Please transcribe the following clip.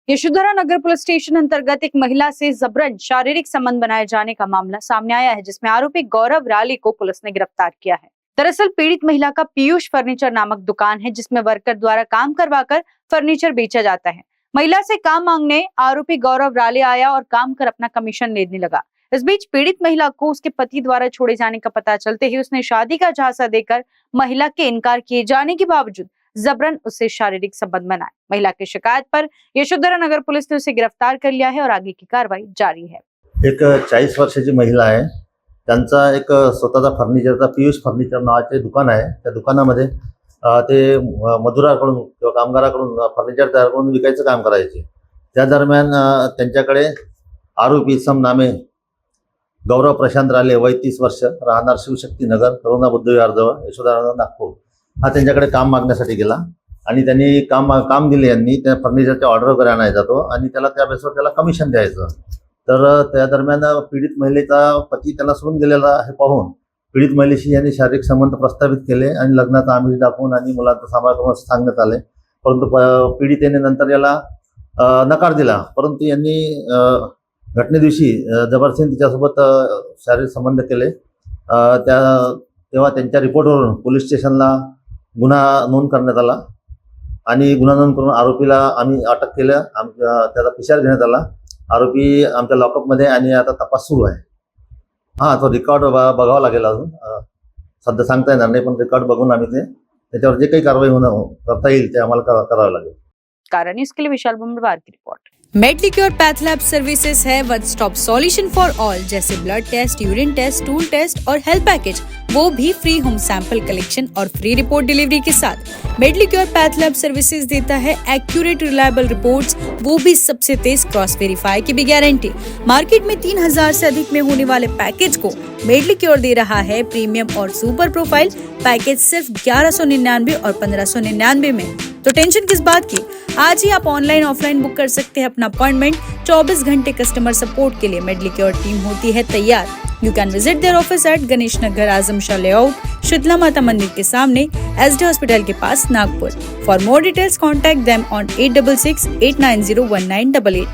यशोधरा नगर police station अंतर्गत एक महिला से जबरन शारीरिक संबंध बनाए जाने का मामला सामने आया है, जिसमें आरोपी गौरव राली को पुलिस ने गिरफ्तार किया है। दरअसल पीड़ित महिला का पीयूष फर्नीचर नामक दुकान है, जिसमें वर्कर द्वारा काम करवाकर फर्नीचर बेचा जाता है। महिला से काम मांगने आरोपी गौरव राली आया और काम कर अपना कमीशन लेने लगा। इस बीच पीड़ित महिला को उसके पति द्वारा छोड़े जाने का पता चलते ही उसने शादी का झांसा देकर महिला के इनकार किए जाने के बावजूद जबरन उससे शारीरिक संबंध बनाए। महिला की शिकायत पर यशोधरा नगर पुलिस ने उसे गिरफ्तार कर लिया है और आगे की कार्रवाई जारी है। एक 40 वर्षाची महिला आहे, त्यांचा एक स्वतःचा फर्निचरचा पीयूष फर्निचर नावाचे दुकान आहे। त्या दुकानामध्ये ते मजुराकडून किंवा कामगाराकडून फर्निचर तयार करून विकायचं काम करायचे। त्या दरम्यान त्यांच्याकडे आरोपी सम नामे गौरव प्रशांत राले, वय 30 वर्ष, राहणार शिवशक्ती नगर, करुणा बुद्ध विहार जवळ, यशोधरा नागपूर, हा त्यांच्याकडे काम मागण्यासाठी गेला आणि त्यांनी काम दिले। यांनी त्या फर्निचरच्या ऑर्डर वगैरे आणायचा जातो आणि त्याला त्या बेसवर त्याला कमिशन द्यायचं। तर त्या दरम्यान पीडित महिलेचा पती त्याला सोडून गेलेला हे पाहून पीडित महिलेशी यांनी शारीरिक संबंध प्रस्थापित केले आणि लग्नाचा आमिष दाखवून आणि मुलांचा सांभाळ करून असं सांगण्यात आले। परंतु पीडितेने नंतर याला नकार दिला। परंतु यांनी घटने दिवशी जबरदस्तीने तिच्यासोबत शारीरिक संबंध केले। तेव्हा त्यांच्या रिपोर्टवरून पोलीस स्टेशनला गुन्हा नोंद करण्यात आला आणि गुन्हा नोंद करून आरोपीला आम्ही अटक केलं। त्याचा पिशार घेण्यात आला। आरोपी आमच्या लॉकअपमध्ये आणि आता तपास सुरू आहे। तो रेकॉर्ड बघावा लागेल, अजून सध्या सांगता येणार नाही, पण रेकॉर्ड बघून आम्ही त्याच्यावर जे काही कारवाई करता येईल ते आम्हाला करावं लागेल। कारण इसके लिए विशाल बुमरवार की report. Medlicure path lab services है one stop solution for all, जैसे blood test, urine test, stool test और हेल्थ पैकेज, वो भी फ्री होम सैंपल कलेक्शन और फ्री रिपोर्ट डिलीवरी के साथ। मेडलिक्योर पैथ लैब सर्विसेज देता है एक्यूरेट रिलायबल रिपोर्ट्स, वो भी सबसे तेज क्रॉस वेरीफाई की भी गारंटी। मार्केट में 3000 से अधिक में होने वाले पैकेज को मेडलिक्योर दे रहा है प्रीमियम और सुपर प्रोफाइल पैकेज सिर्फ 1199 और 1599 में। तो टेंशन किस बात की, आज ही आप ऑनलाइन ऑफलाइन बुक कर सकते हैं अपना अपॉइंटमेंट। 24 घंटे कस्टमर सपोर्ट के लिए मेडलिक्योर टीम होती है तैयार। You can visit their office at Ganesh Nagar, Azam Shah layout, Sheetla Mata Mandir के सामने, SD हॉस्पिटल के पास, Nagpur. For more details contact them on 8668901988।